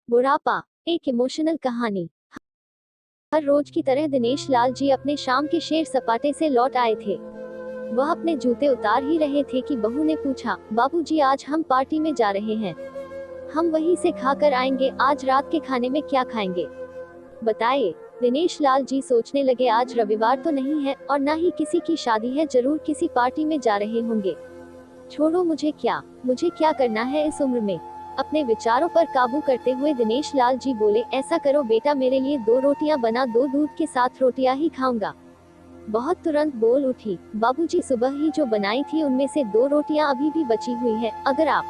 बुढ़ापा, एक इमोशनल कहानी। हर रोज की तरह दिनेश लाल जी अपने शाम के सैर सपाटे से लौट आए थे। वह अपने जूते उतार ही रहे थे कि बहू ने पूछा, बाबूजी आज हम पार्टी में जा रहे हैं, हम वहीं से खा कर आएंगे, आज रात के खाने में क्या खाएंगे बताइए। दिनेश लाल जी सोचने लगे, आज रविवार तो नहीं है और ना ही किसी की शादी है, जरूर किसी पार्टी में जा रहे होंगे। छोड़ो, मुझे क्या करना है इस उम्र में। अपने विचारों पर काबू करते हुए दिनेश लाल जी बोले, ऐसा करो बेटा, मेरे लिए 2 रोटियां बना दो, दूध के साथ रोटियां ही खाऊंगा। बहुत तुरंत बोल उठी, बाबूजी सुबह ही जो बनाई थी उनमें से 2 रोटियां अभी भी बची हुई है, अगर आप।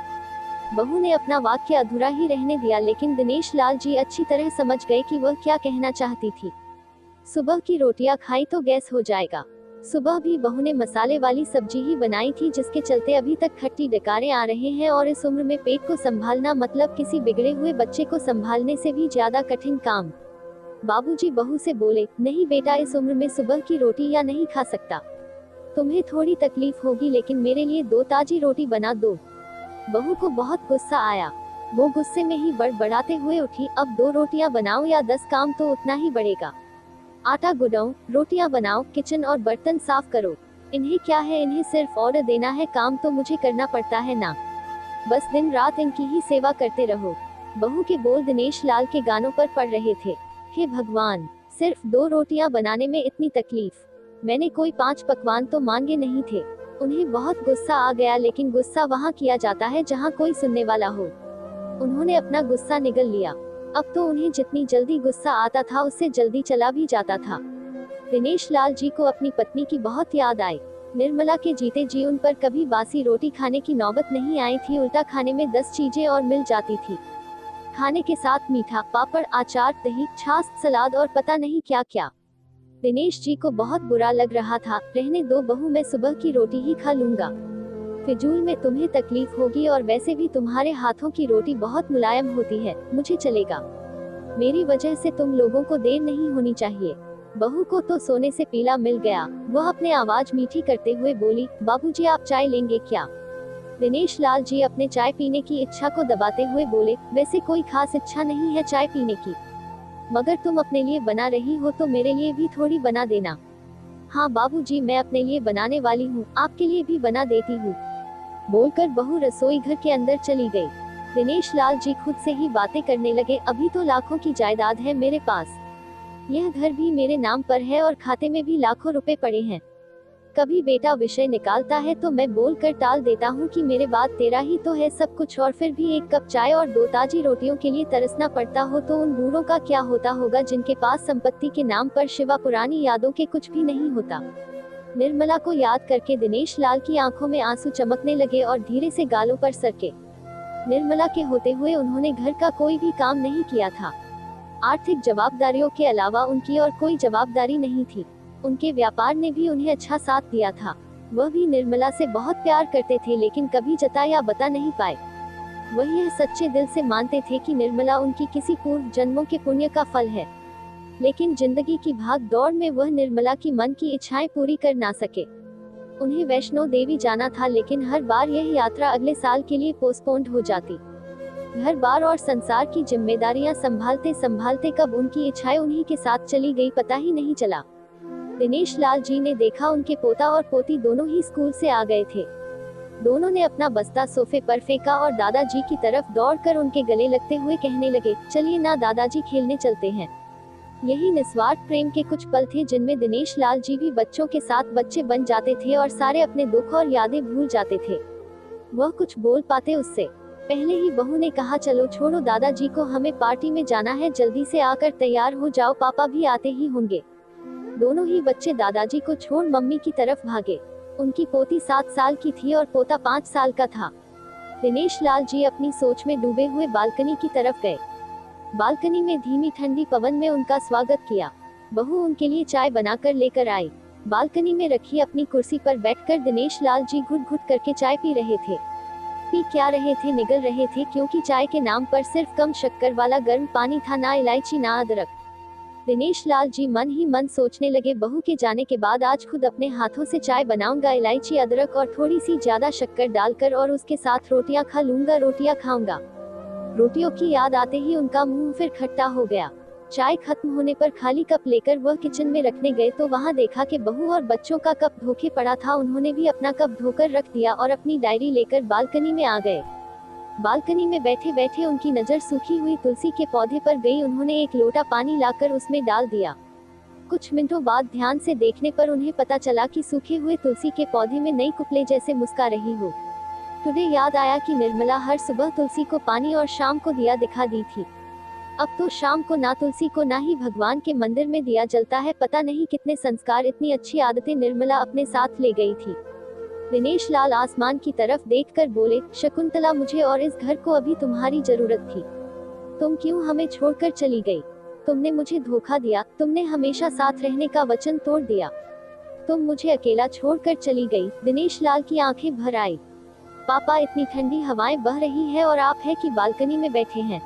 बहू ने अपना वाक्य अधूरा ही रहने दिया, लेकिन दिनेश लाल जी अच्छी तरह समझ गए कि वह क्या कहना चाहती थी। सुबह की रोटियां खाई तो गैस हो जाएगा। सुबह भी बहू ने मसाले वाली सब्जी ही बनाई थी, जिसके चलते अभी तक खट्टी डकारे आ रहे हैं, और इस उम्र में पेट को संभालना मतलब किसी बिगड़े हुए बच्चे को संभालने से भी ज्यादा कठिन काम। बाबूजी बहू से बोले, नहीं बेटा, इस उम्र में सुबह की रोटी या नहीं खा सकता। तुम्हें थोड़ी तकलीफ होगी, लेकिन मेरे लिए 2 ताजी रोटी बना दो। बहू को बहुत गुस्सा आया। वो गुस्से में ही बड़बड़ाते हुए उठी, अब 2 रोटियां बनाओ या 10, काम तो उतना ही बढ़ेगा। आटा गुड़ाओ, रोटियां बनाओ, किचन और बर्तन साफ करो। इन्हें क्या है, इन्हें सिर्फ ऑर्डर देना है, काम तो मुझे करना पड़ता है ना। बस दिन रात इनकी ही सेवा करते रहो। बहू के बोल दिनेश लाल के गानों पर पड़ रहे थे। हे भगवान, सिर्फ 2 रोटियां बनाने में इतनी तकलीफ। मैंने कोई 5 पकवान तो मांगे नहीं थे। उन्हें बहुत गुस्सा आ गया, लेकिन गुस्सा वहाँ किया जाता है जहाँ कोई सुनने वाला हो। उन्होंने अपना गुस्सा निगल लिया। अब तो उन्हें जितनी जल्दी गुस्सा आता था, उससे जल्दी चला भी जाता था। दिनेश लाल जी को अपनी पत्नी की बहुत याद आई। निर्मला के जीते जी उन पर कभी बासी रोटी खाने की नौबत नहीं आई थी, उल्टा खाने में 10 चीजें और मिल जाती थी। खाने के साथ मीठा, पापड़, अचार, दही, छाछ, सलाद और पता नहीं क्या क्या। दिनेश जी को बहुत बुरा लग रहा था। रहने दो बहू, मैं सुबह की रोटी ही खा लूंगा। फिजूल में तुम्हें तकलीफ होगी, और वैसे भी तुम्हारे हाथों की रोटी बहुत मुलायम होती है, मुझे चलेगा। मेरी वजह से तुम लोगों को देर नहीं होनी चाहिए। बहू को तो सोने से पीला मिल गया। वह अपने आवाज मीठी करते हुए बोली, बाबूजी आप चाय लेंगे क्या? दिनेश लाल जी अपने चाय पीने की इच्छा को दबाते हुए बोले, वैसे कोई खास इच्छा नहीं है चाय पीने की, मगर तुम अपने लिए बना रही हो तो मेरे लिए भी थोड़ी बना देना। हाँ बाबूजी, मैं अपने लिए बनाने वाली हूँ, आपके लिए भी बना देती हूँ। बोलकर बहू रसोई घर के अंदर चली गई। दिनेश लाल जी खुद से ही बातें करने लगे, अभी तो लाखों की जायदाद है मेरे पास। यह घर भी मेरे नाम पर है और खाते में भी लाखों रुपए पड़े हैं। कभी बेटा विषय निकालता है तो मैं बोल कर टाल देता हूँ कि मेरे बाद तेरा ही तो है सब कुछ, और फिर भी 1 कप चाय और 2 ताजी रोटियों के लिए तरसना पड़ता हो तो उन बूढ़ों का क्या होता होगा, जिनके पास संपत्ति के नाम पर शिवा पुरानी यादों के कुछ भी नहीं होता। निर्मला को याद करके दिनेश लाल की आंखों में आंसू चमकने लगे और धीरे से गालों पर सरके। निर्मला के होते हुए उन्होंने घर का कोई भी काम नहीं किया था। आर्थिक जवाबदारियों के अलावा उनकी और कोई जवाबदारी नहीं थी। उनके व्यापार ने भी उन्हें अच्छा साथ दिया था। वह भी निर्मला से बहुत प्यार करते थे, लेकिन कभी जता या बता नहीं पाए। वह यह सच्चे दिल से मानते थे कि निर्मला उनकी किसी पूर्व जन्मों के पुण्य का फल है, लेकिन जिंदगी की भाग दौड़ में वह निर्मला की मन की इच्छाएं पूरी कर ना सके। उन्हें वैष्णो देवी जाना था, लेकिन हर बार यह यात्रा अगले साल के लिए पोस्टपोन्ड हो जाती। घर बार और संसार की जिम्मेदारियां संभालते संभालते कब उनकी इच्छाएं उन्हीं के साथ चली गई, पता ही नहीं चला। दिनेश लाल जी ने देखा उनके पोता और पोती दोनों ही स्कूल से आ गए थे। दोनों ने अपना बस्ता सोफे पर फेंका और दादाजी की तरफ दौड़कर उनके गले लगते हुए कहने लगे, चलिए ना दादाजी, खेलने चलते हैं। यही निस्वार्थ प्रेम के कुछ पल थे, जिनमें दिनेश लाल जी भी बच्चों के साथ बच्चे बन जाते थे और सारे अपने दुख और यादें भूल जाते थे। वह कुछ बोल पाते उससे पहले ही बहू ने कहा, चलो छोड़ो दादाजी को, हमें पार्टी में जाना है, जल्दी से आकर तैयार हो जाओ, पापा भी आते ही होंगे। दोनों ही बच्चे दादाजी को छोड़ मम्मी की तरफ भागे। उनकी पोती 7 साल की थी और पोता 5 साल का था। दिनेश लाल जी अपनी सोच में डूबे हुए बालकनी की तरफ गए। बालकनी में धीमी ठंडी पवन में उनका स्वागत किया। बहू उनके लिए चाय बनाकर लेकर आई। बालकनी में रखी अपनी कुर्सी पर बैठकर दिनेश लाल जी घुट घुट करके चाय पी रहे थे। पी क्या रहे थे, निगल रहे थे, क्योंकि चाय के नाम पर सिर्फ कम शक्कर वाला गर्म पानी था, ना इलायची ना अदरक। दिनेश लाल जी मन ही मन सोचने लगे, बहू के जाने के बाद आज खुद अपने हाथों से चाय बनाऊंगा, इलायची अदरक और थोड़ी सी ज्यादा शक्कर डालकर, और उसके साथ रोटियां खा लूंगा, रोटियां खाऊंगा। रोटियों की याद आते ही उनका मुंह फिर खट्टा हो गया। चाय खत्म होने पर खाली कप लेकर वह किचन में रखने गए तो वहां देखा कि बहू और बच्चों का कप धोके पड़ा था। उन्होंने भी अपना कप धोकर रख दिया और अपनी डायरी लेकर बालकनी में आ गए। बालकनी में बैठे बैठे उनकी नजर सूखी हुई तुलसी के पौधे पर गई। उन्होंने एक लोटा पानी लाकर उसमें डाल दिया। कुछ मिनटों बाद ध्यान से देखने पर उन्हें पता चला कि सूखे हुए तुलसी के पौधे में नई कुपले जैसे मुस्का रही हो। टुडे याद आया कि निर्मला हर सुबह तुलसी को पानी और शाम को दिया दिखा दी थी। अब तो शाम को ना तुलसी को ना ही भगवान के मंदिर में दिया जलता है। पता नहीं कितने संस्कार, इतनी अच्छी आदतें निर्मला अपने साथ ले गई थी। दिनेश लाल आसमान की तरफ देखकर बोले, शकुंतला, मुझे और इस घर को अभी तुम्हारी जरूरत थी। तुम क्यों हमें छोड़कर चली गई? तुमने मुझे धोखा दिया, तुमने हमेशा साथ रहने का वचन तोड़ दिया। तुम मुझे अकेला छोड़कर चली गई। दिनेश लाल की आंखें भर आई। पापा, इतनी ठंडी हवाएं बह रही है और आप है कि बालकनी में बैठे हैं।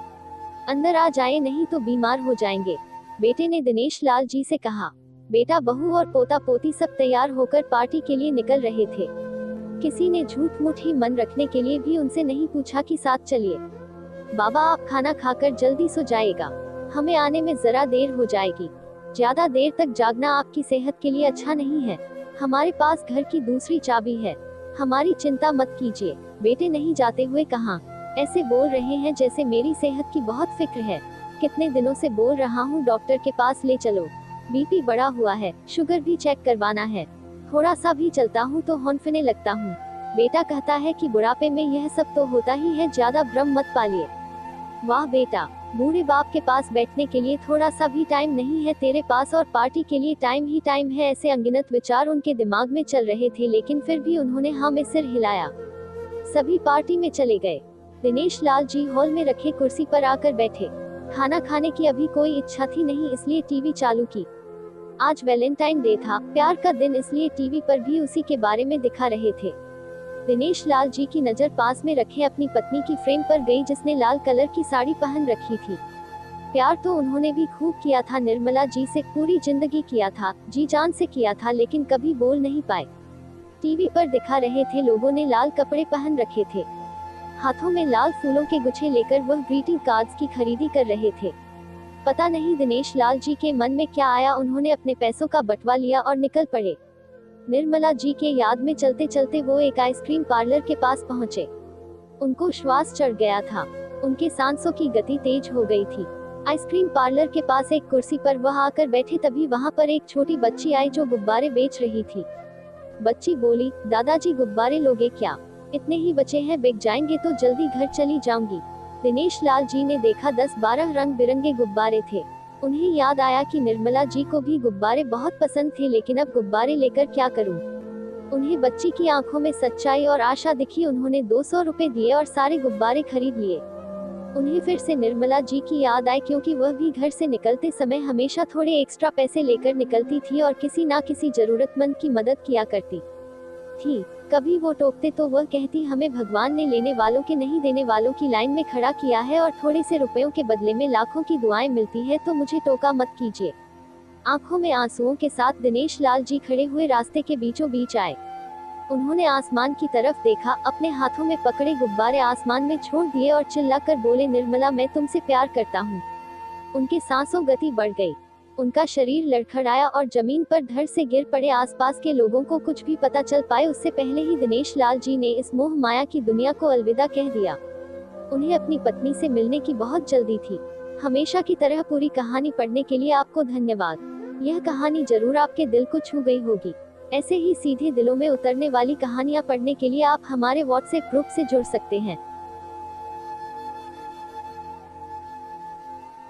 अंदर आ जाए, नहीं तो बीमार हो जाएंगे। बेटे ने दिनेश लाल जी से कहा। बेटा, बहू और पोता पोती सब तैयार होकर पार्टी के लिए निकल रहे थे। किसी ने झूठ मूठ ही मन रखने के लिए भी उनसे नहीं पूछा कि साथ चलिए। बाबा, आप खाना खाकर जल्दी सो जाएगा, हमें आने में जरा देर हो जाएगी। ज्यादा देर तक जागना आपकी सेहत के लिए अच्छा नहीं है। हमारे पास घर की दूसरी चाबी है, हमारी चिंता मत कीजिए। बेटे नहीं जाते हुए कहा, ऐसे बोल रहे हैं जैसे मेरी सेहत की बहुत फिक्र है। कितने दिनों से बोल रहा हूँ डॉक्टर के पास ले चलो। बीपी बढ़ा हुआ है, शुगर भी चेक करवाना है। थोड़ा सा भी चलता हूँ तो हौंफने लगता हूँ। बेटा कहता है कि बुढ़ापे में यह सब तो होता ही है, ज्यादा भ्रम मत पालिए। वाह बेटा, बूढ़े बाप के पास बैठने के लिए थोड़ा सा भी टाइम नहीं है तेरे पास, और पार्टी के लिए टाइम ही टाइम है। ऐसे अनगिनत विचार उनके दिमाग में चल रहे थे, लेकिन फिर भी उन्होंने हाँ में सिर हिलाया। सभी पार्टी में चले गए। दिनेश लाल जी हॉल में रखे कुर्सी पर आकर बैठे। खाना खाने की अभी कोई इच्छा थी नहीं, इसलिए टीवी चालू की। आज वैलेंटाइन डे था, प्यार का दिन, इसलिए टीवी पर भी उसी के बारे में दिखा रहे थे। दिनेश लाल जी की नजर पास में रखे अपनी पत्नी की फ्रेम पर गई, जिसने लाल कलर की साड़ी पहन रखी थी। प्यार तो उन्होंने भी खूब किया था, निर्मला जी से पूरी जिंदगी किया था, जी जान से किया था, लेकिन कभी बोल नहीं पाए। टीवी पर दिखा रहे थे, लोगों ने लाल कपड़े पहन रखे थे, हाथों में लाल फूलों के गुच्छे लेकर वह ग्रीटिंग कार्ड्स की खरीदी कर रहे थे। पता नहीं दिनेश लाल जी के मन में क्या आया, उन्होंने अपने पैसों का बंटवा लिया और निकल पड़े। निर्मला जी के याद में चलते चलते वो एक आइसक्रीम पार्लर के पास पहुंचे। उनको श्वास चढ़ गया था, उनके सांसों की गति तेज हो गई थी। आइसक्रीम पार्लर के पास एक कुर्सी पर वह आकर बैठे, तभी वहां पर एक छोटी बच्ची आई जो गुब्बारे बेच रही थी। बच्ची बोली, दादाजी गुब्बारे लोगे क्या? इतने ही बचे हैं, बिक जाएंगे तो जल्दी घर चली जाऊंगी। दिनेश लाल जी ने देखा 10-12 रंग बिरंगे गुब्बारे थे। उन्हें याद आया कि निर्मला जी को भी गुब्बारे बहुत पसंद थे, लेकिन अब गुब्बारे लेकर क्या करूं? उन्हें बच्ची की आंखों में सच्चाई और आशा दिखी। उन्होंने 200 रुपए दिए और सारे गुब्बारे खरीद लिए। उन्हें फिर से निर्मला जी की याद आई, क्योंकि वह भी घर से निकलते समय हमेशा थोड़े एक्स्ट्रा पैसे लेकर निकलती थी और किसी ना किसी जरूरतमंद की मदद किया करती थी। कभी वो टोकते तो वह कहती, हमें भगवान ने लेने वालों के नहीं देने वालों की लाइन में खड़ा किया है, और थोड़े से रुपयों के बदले में लाखों की दुआएं मिलती है, तो मुझे टोका मत कीजिए। आंखों में आंसुओं के साथ दिनेश लाल जी खड़े हुए रास्ते के बीचों बीच आए। उन्होंने आसमान की तरफ देखा, अपने हाथों में पकड़े गुब्बारे आसमान में छोड़ दिए और चिल्लाकर बोले, निर्मला, मैं तुमसे प्यार करता हूँ। उनके सांसों गति बढ़ गई, उनका शरीर लड़खड़ाया और जमीन पर धड़ से गिर पड़े। आसपास के लोगों को कुछ भी पता चल पाए उससे पहले ही दिनेश लाल जी ने इस मोह माया की दुनिया को अलविदा कह दिया। उन्हें अपनी पत्नी से मिलने की बहुत जल्दी थी। हमेशा की तरह पूरी कहानी पढ़ने के लिए आपको धन्यवाद। यह कहानी जरूर आपके दिल को छू गई होगी। ऐसे ही सीधे दिलों में उतरने वाली कहानियाँ पढ़ने के लिए आप हमारे व्हाट्सएप ग्रुप से जुड़ सकते हैं।